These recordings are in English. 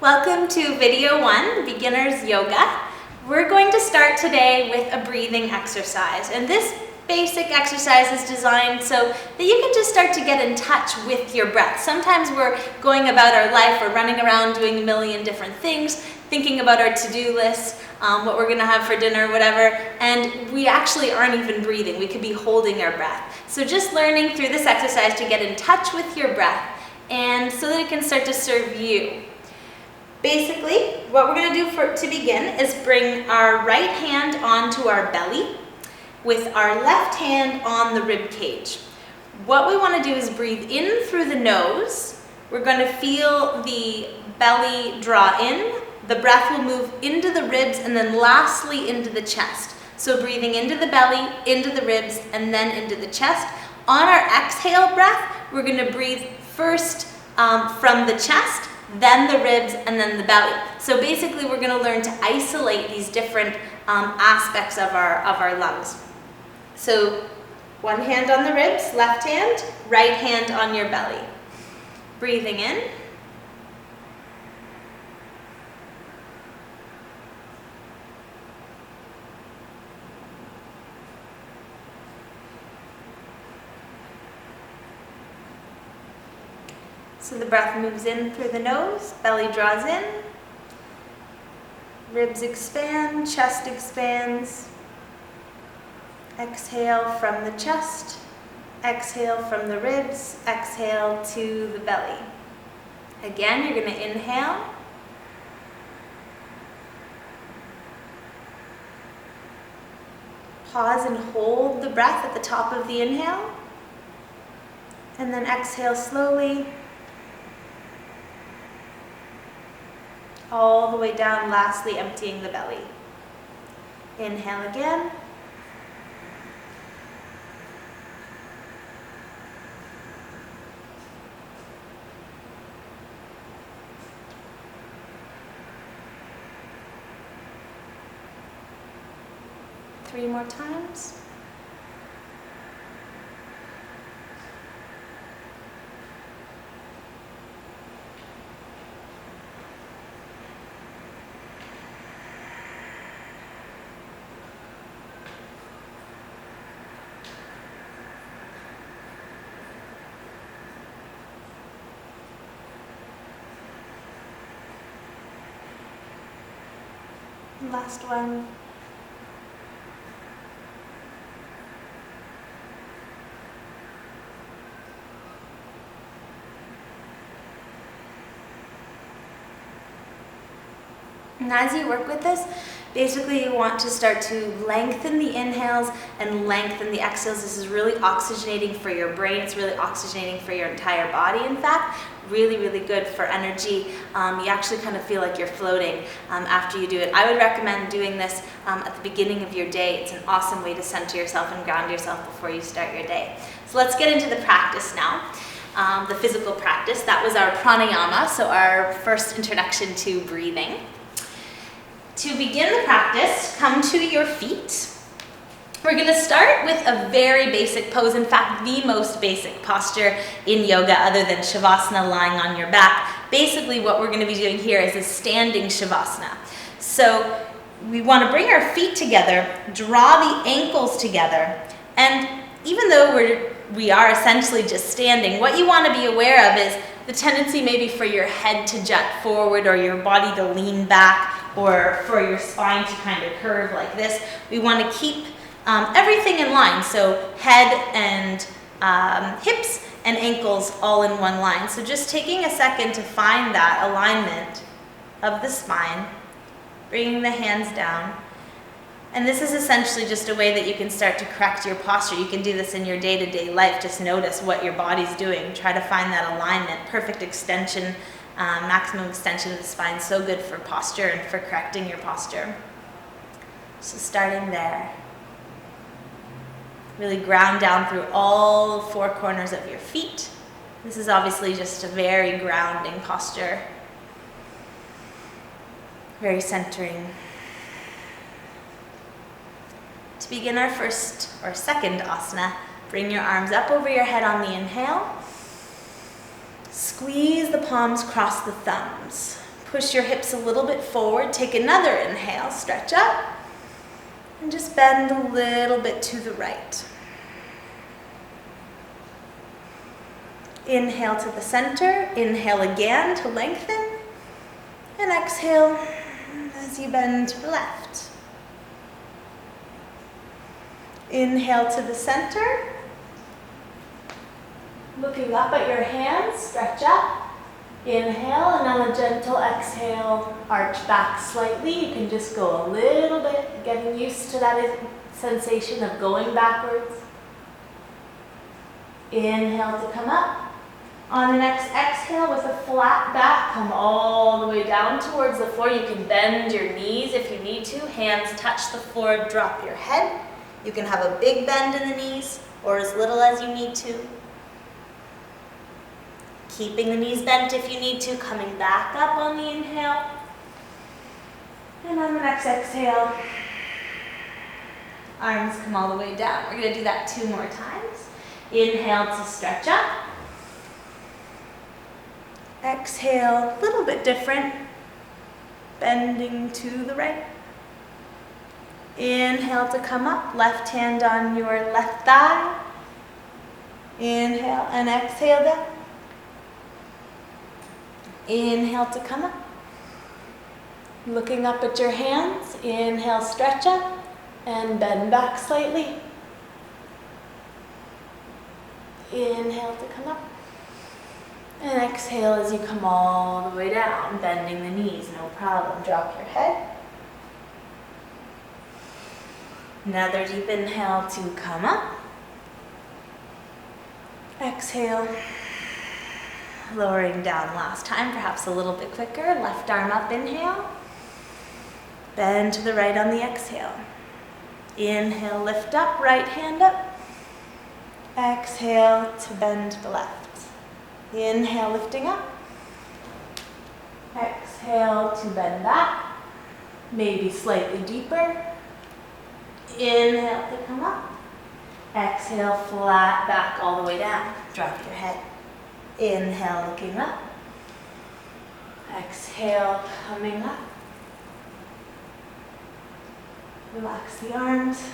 Welcome to video 1, Beginner's Yoga. We're going to start today with a breathing exercise, and this basic exercise is designed so that you can just start to get in touch with your breath. Sometimes we're going about our life, we're running around doing a million different things, thinking about our to-do list, what we're gonna have for dinner, whatever, and we actually aren't even breathing. We could be holding our breath. So just learning through this exercise to get in touch with your breath and so that it can start to serve you. Basically, what we're going to do to begin is bring our right hand onto our belly with our left hand on the rib cage. What we want to do is breathe in through the nose. We're going to feel the belly draw in. The breath will move into the ribs and then lastly into the chest. So breathing into the belly, into the ribs, and then into the chest. On our exhale breath, we're going to breathe first from the chest, then the ribs, and then the belly. So basically we're going to learn to isolate these different aspects of our lungs. So one hand on the ribs, left hand, right hand on your belly. Breathing in. So the breath moves in through the nose, belly draws in, ribs expand, chest expands. Exhale from the chest, exhale from the ribs, exhale to the belly. Again, you're going to inhale. Pause and hold the breath at the top of the inhale. And then exhale slowly. All the way down, lastly emptying the belly. Inhale again. Three more times. Last one. And as you work with this, basically you want to start to lengthen the inhales and lengthen the exhales. This is really oxygenating for your brain. It's really oxygenating for your entire body, in fact. Really, really good for energy. You actually kind of feel like you're floating after you do it. I would recommend doing this at the beginning of your day. It's an awesome way to center yourself and ground yourself before you start your day. So let's get into the practice now. The physical practice. That was our pranayama, so our first introduction to breathing. To begin the practice, come to your feet. We're going to start with a very basic pose, in fact, the most basic posture in yoga other than Shavasana, lying on your back. Basically, what we're going to be doing here is a standing Shavasana. So we want to bring our feet together, draw the ankles together, and even though we are essentially just standing, what you want to be aware of is the tendency maybe for your head to jut forward or your body to lean back or for your spine to kind of curve like this. We want to keep everything in line, so head and hips and ankles all in one line. So just taking a second to find that alignment of the spine, bringing the hands down. And this is essentially just a way that you can start to correct your posture. You can do this in your day-to-day life. Just notice what your body's doing. Try to find that alignment, perfect extension, maximum extension of the spine. So good for posture and for correcting your posture. So starting there. Really ground down through all four corners of your feet. This is obviously just a very grounding posture. Very centering. To begin our first or second asana, bring your arms up over your head on the inhale. Squeeze the palms, cross the thumbs. Push your hips a little bit forward. Take another inhale, stretch up, and just bend a little bit to the right. Inhale to the center, inhale again to lengthen, and exhale as you bend to the left. Inhale to the center, looking up at your hands, stretch up. Inhale, and on a gentle exhale, arch back slightly. You can just go a little bit, getting used to that sensation of going backwards. Inhale to come up. On the next exhale, with a flat back, come all the way down towards the floor. You can bend your knees if you need to. Hands touch the floor, drop your head. You can have a big bend in the knees or as little as you need to. Keeping the knees bent if you need to, coming back up on the inhale. And on the next exhale, arms come all the way down. We're going to do that 2 more times. Inhale to stretch up. Exhale, a little bit different, bending to the right. Inhale to come up, left hand on your left thigh. Inhale and exhale down. Inhale to come up. Looking up at your hands, inhale, stretch up, and bend back slightly. Inhale to come up. And exhale as you come all the way down, bending the knees, no problem. Drop your head. Another deep inhale to come up. Exhale. Lowering down last time, perhaps a little bit quicker. Left arm up, inhale. Bend to the right on the exhale. Inhale, lift up, right hand up. Exhale to bend to the left. Inhale, lifting up. Exhale to bend back, maybe slightly deeper. Inhale to come up. Exhale, flat back all the way down. Drop your head. Inhale, looking up. Exhale, coming up. Relax the arms.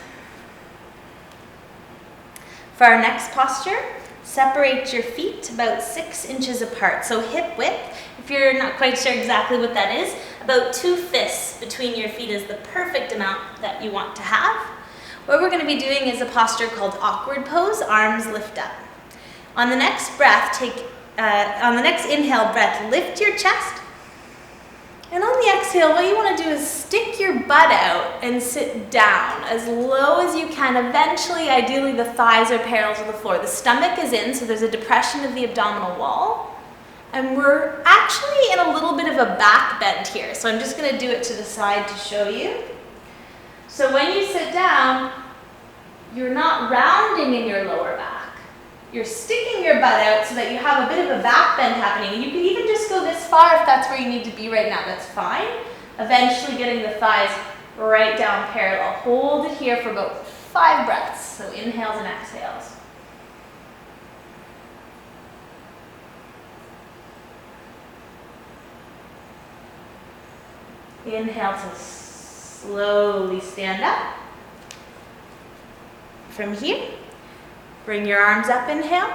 For our next posture, separate your feet about 6 inches apart. So hip width, if you're not quite sure exactly what that is, about 2 fists between your feet is the perfect amount that you want to have. What we're going to be doing is a posture called awkward pose, arms lift up. On the next breath, on the next inhale breath, lift your chest. And on the exhale, what you want to do is stick your butt out and sit down as low as you can. Eventually, ideally, the thighs are parallel to the floor. The stomach is in, so there's a depression of the abdominal wall. And we're actually in a little bit of a back bend here. So I'm just going to do it to the side to show you. So when you sit down, you're not rounding in your lower back. You're sticking your butt out so that you have a bit of a back bend happening. And you can even just go this far if that's where you need to be right now. That's fine. Eventually getting the thighs right down parallel. Hold it here for about 5 breaths. So inhales and exhales. Inhale to slowly stand up. From here, bring your arms up, inhale.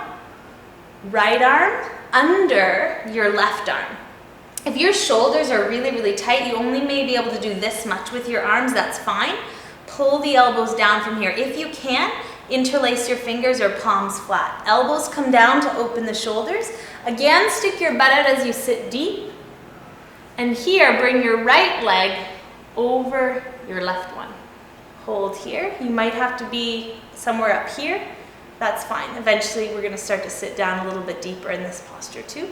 Right arm under your left arm. If your shoulders are really, really tight, you only may be able to do this much with your arms, that's fine. Pull the elbows down from here. If you can, interlace your fingers or palms flat. Elbows come down to open the shoulders. Again, stick your butt out as you sit deep. And here, bring your right leg over your left one. Hold here. You might have to be somewhere up here. That's fine. Eventually, we're going to start to sit down a little bit deeper in this posture too.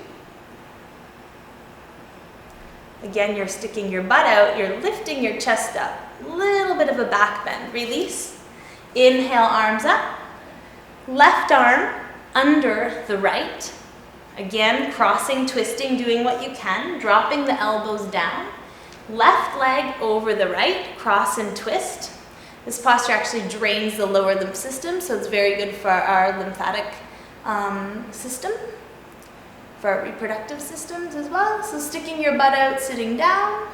Again, you're sticking your butt out. You're lifting your chest up. Little bit of a back bend. Release. Inhale, arms up. Left arm under the right. Again, crossing, twisting, doing what you can. Dropping the elbows down. Left leg over the right. Cross and twist. This posture actually drains the lower lymph system, so it's very good for our lymphatic system. for our reproductive systems as well. So sticking your butt out, sitting down.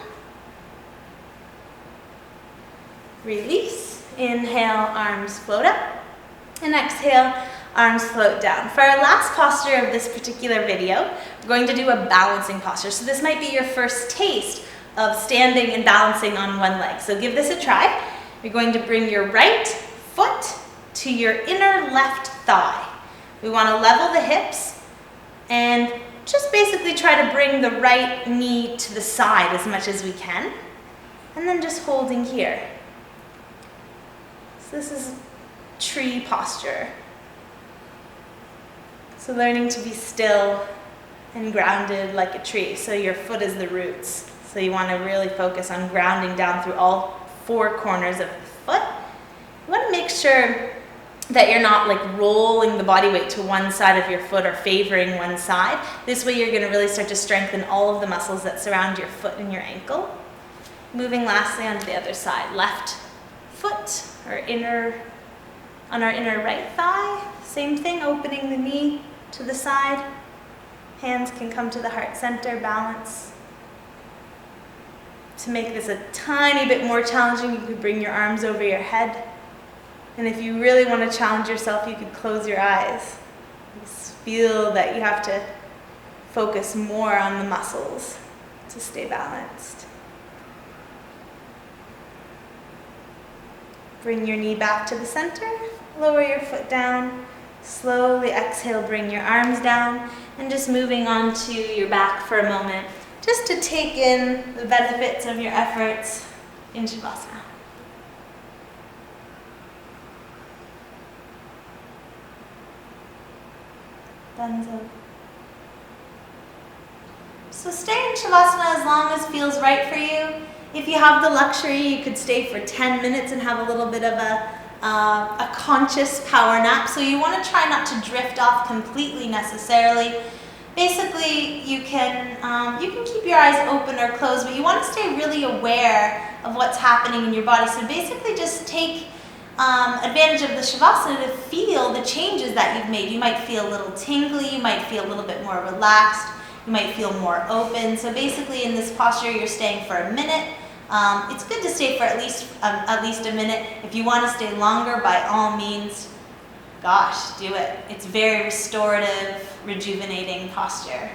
Release. Inhale, arms float up. And exhale, arms float down. For our last posture of this particular video, we're going to do a balancing posture. So this might be your first taste of standing and balancing on one leg. So give this a try. You're going to bring your right foot to your inner left thigh. We want to level the hips and just basically try to bring the right knee to the side as much as we can. And then just holding here. So this is tree posture. So learning to be still and grounded like a tree. So your foot is the roots. So you want to really focus on grounding down through all four corners of the foot. You want to make sure that you're not like rolling the body weight to one side of your foot or favoring one side. This way you're going to really start to strengthen all of the muscles that surround your foot and your ankle. Moving lastly onto the other side. Left foot or on our inner right thigh. Same thing, opening the knee to the side. Hands can come to the heart center, balance. To make this a tiny bit more challenging, you could bring your arms over your head. And if you really want to challenge yourself, you could close your eyes. Just feel that you have to focus more on the muscles to stay balanced. Bring your knee back to the center, lower your foot down. Slowly exhale, bring your arms down, and just moving on to your back for a moment, just to take in the benefits of your efforts in Shavasana. Danzo. So stay in Shavasana as long as feels right for you. If you have the luxury, you could stay for 10 minutes and have a little bit of a conscious power nap. So you want to try not to drift off completely necessarily. Basically, you can keep your eyes open or closed, but you want to stay really aware of what's happening in your body. So basically just take advantage of the Shavasana to feel the changes that you've made. You might feel a little tingly, you might feel a little bit more relaxed, you might feel more open. So basically in this posture, you're staying for a minute. It's good to stay for at least a minute. If you want to stay longer, by all means, gosh, do it. It's very restorative, rejuvenating posture.